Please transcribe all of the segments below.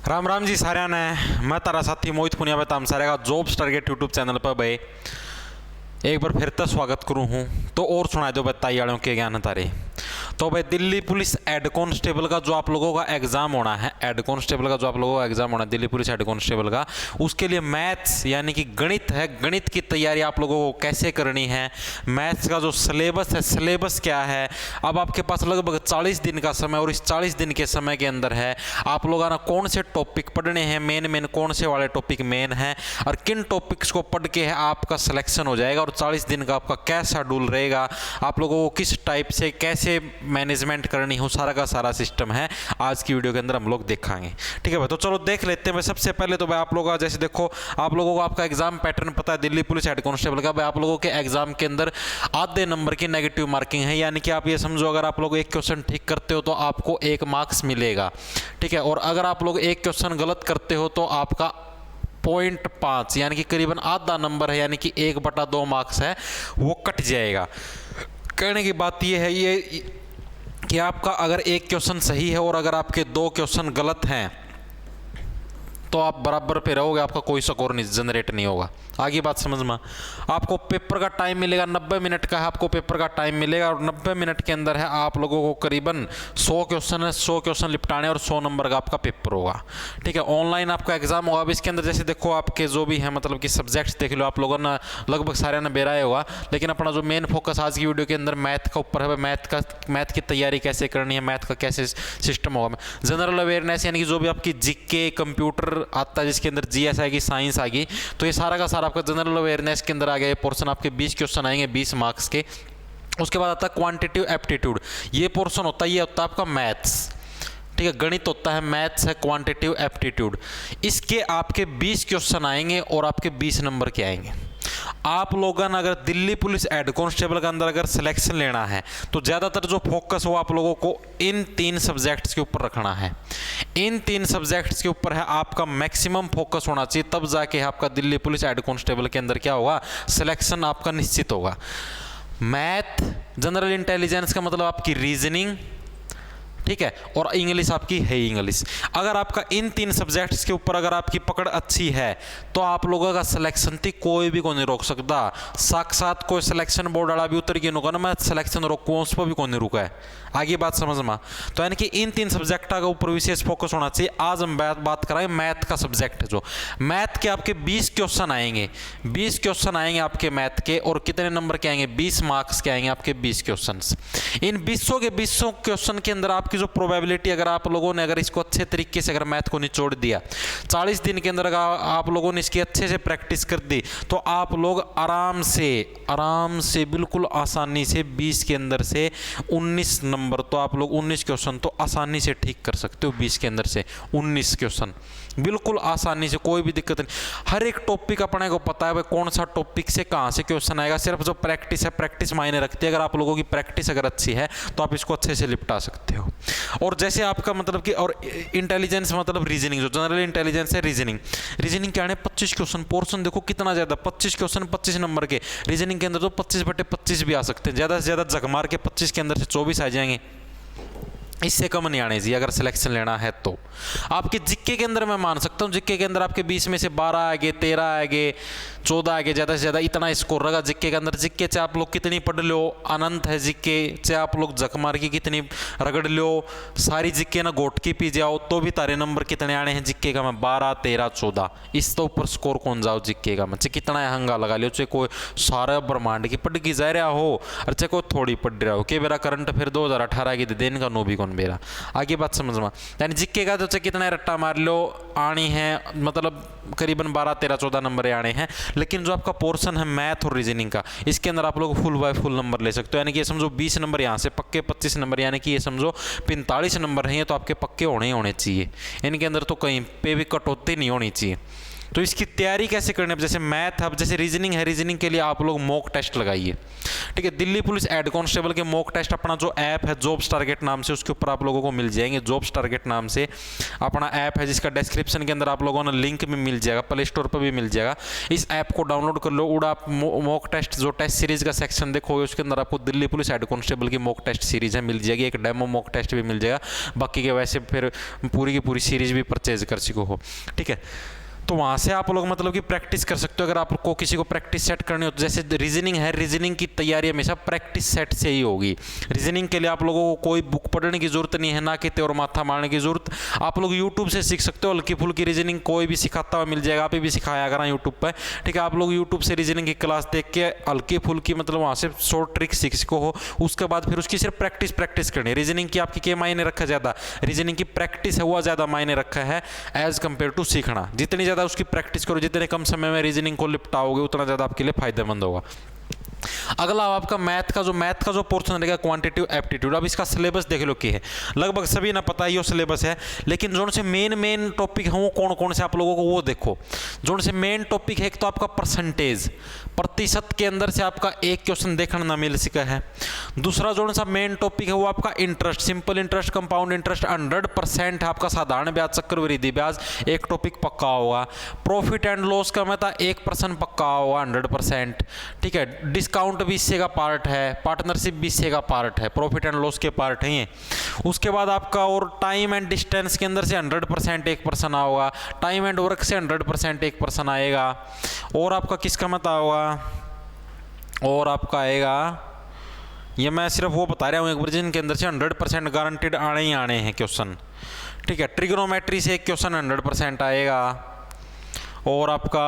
राम राम जी साਰਿਆਂ ने मैं तारा साथी मोहित पुनिया में ताम सारे का जॉब टारगेट यूट्यूब चैनल पर भाई एक बार फिर तो स्वागत करूँ हूँ। तो और सुना दो बताई वालों के ज्ञान तारे। तो भाई दिल्ली पुलिस हेड कांस्टेबल का जो आप लोगों का एग्ज़ाम होना है, हेड कांस्टेबल का जो आप लोगों का एग्ज़ाम होना है दिल्ली पुलिस हेड कांस्टेबल का, उसके लिए मैथ्स यानी कि गणित है, गणित की तैयारी आप लोगों को कैसे करनी है, मैथ्स का जो सिलेबस है, सिलेबस क्या है। अब आपके पास लगभग 40 दिन का समय और इस 40 दिन के समय के अंदर है आप लोगों ने कौन से टॉपिक पढ़ने हैं, मेन कौन से वाले टॉपिक मेन हैं और किन टॉपिक्स को पढ़ के आपका सिलेक्शन हो जाएगा और 40 दिन का आपका क्या शेड्यूल रहेगा, आप लोगों को किस टाइप से कैसे मैनेजमेंट करनी हो, सारा का सारा सिस्टम है आज की वीडियो के अंदर हम लोग देखेंगे। ठीक है भाई, तो चलो देख लेते हैं भाई। सबसे पहले तो भाई आप लोगों का जैसे देखो, आप लोगों को आपका एग्जाम पैटर्न पता है दिल्ली पुलिस हेड कांस्टेबल का। भाई आप लोगों के एग्जाम के अंदर आधे नंबर की नेगेटिव मार्किंग है, यानी कि आप ये समझो अगर आप लोग एक क्वेश्चन ठीक करते हो तो आपको 1 मार्क्स मिलेगा। ठीक है, और अगर आप लोग एक क्वेश्चन गलत करते हो तो आपका 0.5 यानी कि करीबन आधा नंबर है, यानी कि 1/2 मार्क्स है वो कट जाएगा। कहने की बात ये है ये कि आपका अगर एक क्वेश्चन सही है और अगर आपके 2 क्वेश्चन गलत हैं तो आप बराबर पे रहोगे, आपका कोई स्कोर नहीं जनरेट नहीं होगा। आगे बात समझ में। आपको पेपर का टाइम मिलेगा 90 मिनट का है, आपको पेपर का टाइम मिलेगा और 90 मिनट के अंदर है आप लोगों को करीबन 100 क्वेश्चन है, 100 क्वेश्चन निपटाने और 100 नंबर का आपका पेपर होगा। ठीक है, ऑनलाइन आपका एग्जाम होगा। अब इसके अंदर जैसे देखो आपके जो भी है मतलब कि सब्जेक्ट्स देख लो, आप लोगों ने लगभग सारे ने बेराया होगा, लेकिन अपना जो मेन फोकस आज की वीडियो के अंदर मैथ का ऊपर है। मैथ की तैयारी कैसे करनी है, मैथ का कैसे सिस्टम होगा। जनरल अवेयरनेस यानी कि जो भी आपकी जीके कंप्यूटर आता है जिसके अंदर जीएस आएगी, साइंस आएगी, तो ये सारा का सारा आपका जनरल अवेयरनेस के अंदर आ गया। ये पोर्शन आपके 20 क्वेश्चन आएंगे 20 मार्क्स के। उसके बाद आता है क्वांटिटिव एप्टीट्यूड, ये पोर्शन होता है, ये होता है आपका मैथ्स। ठीक है, गणित होता है, मैथ्स है, क्वांटिटिव एप्टीट्यूड। इसके आपके 20 क्वेश्चन आएंगे और आपके 20 नंबर के आएंगे। आप लोगों ने अगर दिल्ली पुलिस हेड कांस्टेबल के अंदर अगर सिलेक्शन लेना है तो ज़्यादातर जो फोकस हो आप लोगों को इन 3 सब्जेक्ट्स के ऊपर रखना है। इन 3 सब्जेक्ट्स के ऊपर है आपका मैक्सिमम फोकस होना चाहिए, तब जाके आपका दिल्ली पुलिस हेड कांस्टेबल के अंदर क्या होगा, सिलेक्शन आपका निश्चित होगा। मैथ, जनरल इंटेलिजेंस का मतलब आपकी रीजनिंग, ठीक है, और इंग्लिश आपकी है इंग्लिश। अगर आपका इन 3 सब्जेक्ट्स के ऊपर अगर आपकी पकड़ अच्छी है तो आप लोगों का सिलेक्शन थी कोई भी को नहीं रोक सकता। साक्षात कोई सिलेक्शन बोर्ड वाला भी उतर के नुका ना मैं सिलेक्शन रोकूँ, उस पर भी कोई नहीं रुका है। आगे बात समझ में। तो यानी कि इन 3 सब्जेक्ट के ऊपर विशेष फोकस होना चाहिए। आज हम बात कराएंगे मैथ का सब्जेक्ट है, जो मैथ के आपके 20 क्वेश्चन आएंगे, 20 क्वेश्चन आएंगे आपके मैथ के, और कितने नंबर के आएंगे, 20 मार्क्स के आएंगे आपके 20 क्वेश्चन। इन 20 के 20 क्वेश्चन के अंदर आपकी जो प्रोबेबिलिटी, अगर आप लोगों ने अगर इसको अच्छे तरीके से अगर मैथ को निचोड़ दिया 40 दिन के अंदर, अगर आप लोगों ने इसकी अच्छे से प्रैक्टिस कर दी तो आप लोग आराम से बिल्कुल आसानी से 20 के अंदर से 19 नंबर, तो आप लोग 19 क्वेश्चन तो आसानी से ठीक कर सकते हो। 20 के अंदर से 19 क्वेश्चन बिल्कुल आसानी से, कोई भी दिक्कत नहीं। हर एक टॉपिक अपने को पता है भाई कौन सा टॉपिक से कहाँ से क्वेश्चन आएगा। सिर्फ जो प्रैक्टिस है, प्रैक्टिस मायने रखती है। अगर आप लोगों की प्रैक्टिस अगर अच्छी है तो आप इसको अच्छे से निपटा सकते हो। और जैसे आपका मतलब कि और इंटेलिजेंस मतलब रीजनिंग, जो जनरल इंटेलिजेंस है रीजनिंग क्या है, 25 क्वेश्चन पोर्शन देखो कितना ज़्यादा, 25 क्वेश्चन 25 नंबर के। रीजनिंग के अंदर तो 25/25 भी आ सकते हैं, ज़्यादा से ज़्यादा जगमार के 25 के अंदर से 24 आ जाएंगे, इससे कम नहीं आने चाहिए अगर सिलेक्शन लेना है तो। आपके जिक्के के अंदर मैं मान सकता हूँ, जिक्के के अंदर आपके 20 में से 12 आएंगे, 13 आएंगे, 14 आएंगे, ज़्यादा से ज़्यादा इतना स्कोर रहेगा जिक्के के अंदर। जिक्के चाहे आप लोग कितनी पढ़ लो, अनंत है जिक्के, चाहे आप लोग जखमार की कितनी रगड़ लो, सारी जिक्के ना गोट की पी जाओ, तो भी तारे नंबर कितने आने हैं जिक्के का, मैं 12, 13, 14, इस तो ऊपर स्कोर कौन जाओ जिक्के का। मैं चाहे कितना हंगा लगा लियो, चाहे कोई सारा ब्रह्मांड की पढ़ की जा रहा हो और चाहे कोई थोड़ी पढ़ रहा हो, कि मेरा करंट फिर 2018 की दिन का नो भी कौन बेरा। आगे बात समझ में। यानी जिक्के का तो चाहे कितना रट्टा मार लो आनी है, मतलब करीबन 12, 13, 14 नंबर आने हैं। लेकिन जो आपका पोर्शन है मैथ और रीजनिंग का, इसके अंदर आप लोग फुल बाय फुल नंबर ले सकते हो। यानी कि ये समझो 20 नंबर यहाँ से पक्के, 25 नंबर, यानी कि ये समझो 45 नंबर हैं, तो आपके पक्के होने ही होने चाहिए। इनके अंदर तो कहीं पे भी कटौती नहीं होनी चाहिए। तो इसकी तैयारी कैसे करनी है? जैसे मैथ, अब जैसे रीजनिंग है, रीजनिंग के लिए आप लोग मॉक टेस्ट लगाइए, ठीक है। दिल्ली पुलिस हेड कांस्टेबल के मॉक टेस्ट अपना जो ऐप है जॉब्स टारगेट नाम से, उसके ऊपर आप लोगों को मिल जाएंगे। जॉब्स टारगेट नाम से अपना ऐप है, जिसका डिस्क्रिप्शन के अंदर आप लोगों ने लिंक भी मिल जाएगा, प्ले स्टोर पर भी मिल जाएगा। इस ऐप को डाउनलोड कर लो। उड़ा आप मॉक टेस्ट जो टेस्ट सीरीज का सेक्शन देखोगे, उसके अंदर आपको दिल्ली पुलिस हेड कांस्टेबल की मॉक टेस्ट सीरीज है मिल जाएगी। एक डेमो मॉक टेस्ट भी मिल जाएगा। बाकी के वैसे फिर पूरी की पूरी सीरीज भी परचेज कर सको हो, ठीक है। तो वहाँ से आप लोग मतलब कि प्रैक्टिस कर सकते हो। अगर आपको किसी को प्रैक्टिस सेट करनी हो, तो जैसे रीजनिंग है, रीजनिंग की तैयारी हमेशा प्रैक्टिस सेट से ही होगी। रीजनिंग के लिए आप लोगों को कोई बुक पढ़ने की जरूरत नहीं है, ना कि और माथा मारने की जरूरत। आप लोग यूट्यूब से सीख सकते हो। हल्की फुल्की रीजनिंग कोई भी सिखाता हुआ मिल जाएगा, आप भी सिखाया करा यूट्यूब पर, ठीक है। आप लोग यूट्यूब से रीजनिंग की क्लास देख के हल्की फुल्की मतलब वहाँ से शॉर्ट ट्रिक सीख सको हो। उसके बाद फिर उसकी सिर्फ प्रैक्टिस करनी है। रीजनिंग की आपकी क्या मायने रखा ज़्यादा? रीजनिंग की प्रैक्टिस है वो ज़्यादा मायने रखा है एज कम्पेयर टू सीखना। जितनी ज़्यादा उसकी प्रैक्टिस करो, जितने कम समय में रीजनिंग को निपटाओगे, उतना ज़्यादा आपके लिए फायदेमंद होगा। अगला आपका मैथ का जो पोर्शन रहेगा क्वांटिटिव एप्टीट्यूड। अब इसका सिलेबस देख लो कि है, लगभग सभी ना पता ही वो सिलेबस है, लेकिन जो से मेन टॉपिक है वो कौन कौन से आप लोगों को वो देखो। जो से मेन टॉपिक है, एक तो आपका परसेंटेज, प्रतिशत के अंदर से आपका एक क्वेश्चन देखने ना मिल सका है। दूसरा जो सा मेन टॉपिक है वो आपका interest, simple interest, compound interest 100% है आपका। साधारण ब्याज, चक्रवृद्धि ब्याज एक टॉपिक पक्का होगा। प्रॉफिट एंड लॉस का मैं 1% पक्का होगा 100%, ठीक है। डिस्काउंट भी इससे का पार्ट है, पार्टनरशिप भी इससे का पार्ट है, प्रॉफिट एंड लॉस के पार्ट हैं ये। उसके बाद आपका और टाइम एंड डिस्टेंस के अंदर से 100% 1% होगा। टाइम एंड वर्क से 100% 1% आएगा। और आपका किसका मत होगा? और आपका आएगा, ये मैं सिर्फ वो बता रहा हूँ एक बार, जिनके अंदर से 100% गारंटेड आने ही आने हैं क्वेश्चन, ठीक है। ट्रिग्नोमेट्री से एक क्वेश्चन 100% आएगा। और आपका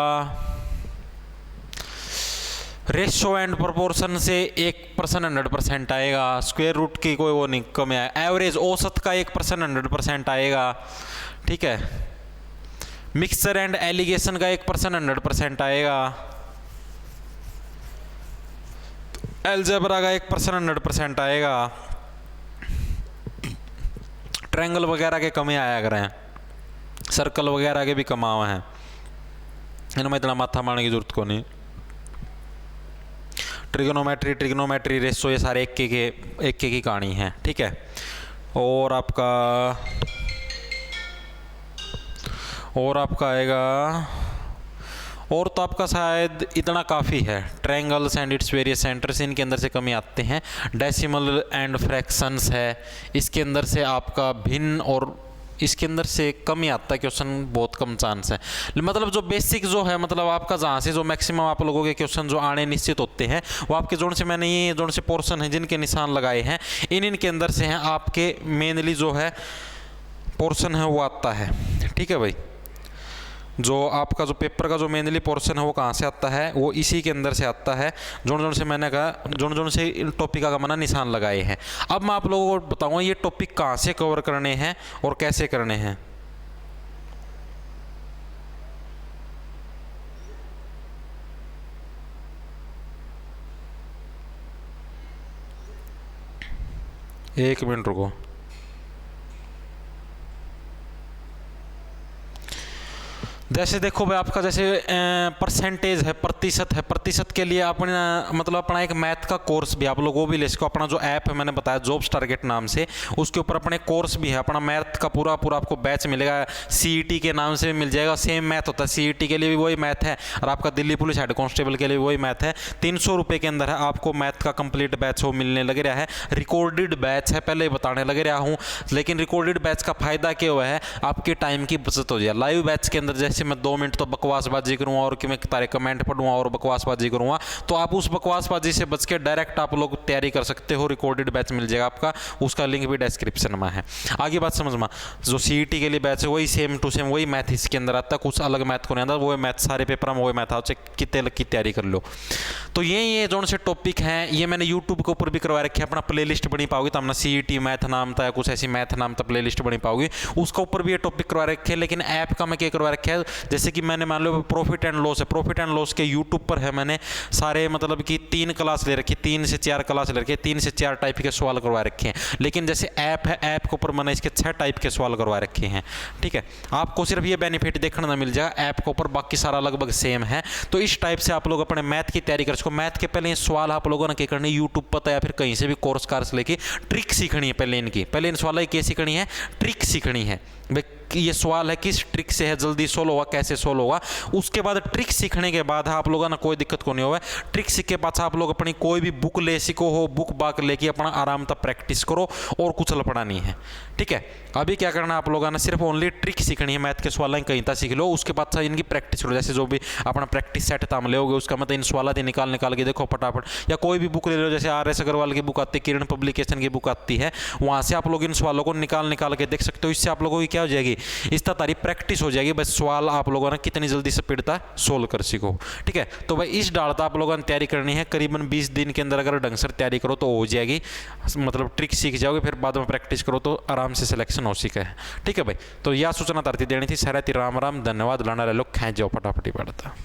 रेशो एंड प्रोपोर्शन से 1% 100% आएगा। स्क्वायर रूट की कोई वो नहीं कम है। एवरेज औसत का 1% 100% आएगा, ठीक है। मिक्सचर एंड एलिगेशन का 1% 100% आएगा। अलजेब्रा का 1% 100% आएगा। ट्रायंगल वगैरह के कम ही आया करें, सर्कल वगैरह के भी कमावा हैं, इनमें इतना माथा मारने की जरूरत को नहीं। ट्रिग्नोमेट्री रेशो ये सारे एक की कहानी है, ठीक है। और आपका आएगा, और तो आपका शायद इतना काफ़ी है। Triangles and its various centres, इनके अंदर से कमी आते हैं। डेसिमल एंड फ्रैक्शंस है, इसके अंदर से आपका भिन्न, और इसके अंदर से कम ही आता है क्वेश्चन, बहुत कम चांस है। मतलब जो बेसिक जो है, मतलब आपका जहाँ से जो मैक्सिमम आप लोगों के क्वेश्चन जो आने निश्चित होते हैं, वो आपके जोन से मैंने ये जोन से पोर्शन है जिनके निशान लगाए हैं, इनके अंदर से हैं आपके मेनली जो है पोर्शन है वो आता है, ठीक है भाई। जो आपका जो पेपर का जो मेनली पोर्शन है वो कहाँ से आता है? वो इसी के अंदर से आता है। जोन से मैंने कहा, जोन से टॉपिक का मैंने निशान लगाए हैं। अब मैं आप लोगों को बताऊंगा ये टॉपिक कहाँ से कवर करने हैं और कैसे करने हैं। एक मिनट रुको। जैसे देखो भाई, आपका जैसे परसेंटेज है, प्रतिशत है। प्रतिशत के लिए अपने मतलब अपना एक मैथ का कोर्स भी आप लोग वो भी ले सको। अपना जो ऐप है मैंने बताया जॉब्स टारगेट नाम से, उसके ऊपर अपने कोर्स भी है। अपना मैथ का पूरा आपको बैच मिलेगा। CET के नाम से मिल जाएगा। सेम मैथ होता है, CET के लिए भी वही मैथ है और आपका दिल्ली पुलिस हेड कांस्टेबल के लिए भी वही मैथ है। 300 रुपये के अंदर है आपको मैथ का कंप्लीट बैच वो मिलने लग रहा है। रिकॉर्डेड बैच है, पहले ही बताने लग रहा हूँ। लेकिन रिकॉर्डेड बैच का फायदा क्या हुआ है? आपके टाइम की बचत हो जाए। लाइव बैच के अंदर जैसे मैं 2 मिनट तो बकवासबाजी करूंगा और कि मैं तारे कमेंट पढ़ूंगा और बकवासबाजी करूंगा, तो आप उस बकवासबाजी से बच के डायरेक्ट आप लोग तैयारी कर सकते हो। रिकॉर्डेड बैच मिल जाएगा आपका, उसका लिंक भी डिस्क्रिप्शन में है। आगे बात समझ में, जो CET के लिए बैच है वही सेम टू सेम वही मैथ इसके अंदर आता है। कुछ अलग मैथ को नहीं आता, वो मैथ सारे पेपर में वही मैथ आता है। कितने की तैयारी कर लो। तो ये जो से टॉपिक हैं ये मैंने यूट्यूब के ऊपर भी करवा रखे हैं। अपना प्ले लिस्ट बनी पाओगी तो अपना CET मैथ नाम था या कुछ ऐसी मैथ नाम था, प्ले लिस्ट बनी पाओगी, उसका ऊपर भी ये टॉपिक करवा रखे हैं। लेकिन ऐप का मैं क्या करवा रखे है, जैसे कि मैंने मान लो प्रॉफिट एंड लॉस है, प्रॉफिट एंड लॉस के यूट्यूब पर है मैंने सारे मतलब कि 3 क्लास ले रखी, 3 से 4 क्लास ले रखी है, 3 से 4 टाइप के सवाल करवा रखे हैं। लेकिन जैसे ऐप है, ऐप के ऊपर मैंने इसके 6 टाइप के सवाल करवा रखे हैं। ठीक है, आपको सिर्फ ये बेनिफिट देखने ना मिल जाएगा ऐप के ऊपर, बाकी सारा लगभग सेम है। तो इस टाइप से आप लोग अपने मैथ की तैयारी कर सको। मैथ के पहले ये सवाल आप लोगों ने क्या करनी, यूट्यूब पर या फिर कहीं से भी कोर्स कार्स लेके ट्रिक सीखनी है। पहले इनकी, पहले इन सवाल की सीखनी है, ट्रिक सीखनी है। ये सवाल है किस ट्रिक से है जल्दी सोल्व होगा, कैसे सोल्व होगा। उसके बाद ट्रिक सीखने के बाद आप लोगों ना कोई दिक्कत को नहीं होगा। ट्रिक सीख के बाद आप लोग अपनी कोई भी बुक ले सीखो हो, बुक बाक लेके अपना आराम तक प्रैक्टिस करो और कुछ लपड़ा नहीं है। ठीक है, अभी क्या करना आप लोगों ने, सिर्फ ओनली ट्रिक सीखनी है। मैथ के सवाल कहीं तक सीख लो, उसके बाद इनकी प्रैक्टिस करो। जैसे जो भी अपना प्रैक्टिस सेट ताम ले उसका मतलब इन सवाल निकाल के देखो फटाफट, या कोई भी बुक ले लो, जैसे RS अग्रवाल की बुक आती है, किरण पब्लिकेशन की बुक आती है, वहाँ से आप लोग इन सवालों को निकाल के देख सकते हो। इससे आप लोगों की क्या हो जाएगी, इस तारी प्रैक्टिस हो जाएगी। बस सवाल आप लोगों ने कितनी जल्दी स्पीडता सोल्व कर सीखो। ठीक है, तो भाई इस डालता आप लोगों ने तैयारी करनी है। करीबन 20 दिन के अंदर अगर ढंग से तैयारी करो तो हो जाएगी, मतलब ट्रिक सीख जाओगे, फिर बाद में प्रैक्टिस करो तो आराम से सिलेक्शन हो सके है। ठीक है भाई, तो यह सूचना तारती देनी थी। सारा राम राम, धन्यवाद। लाना ले लो, खेच जाओ फटाफटी पड़ता।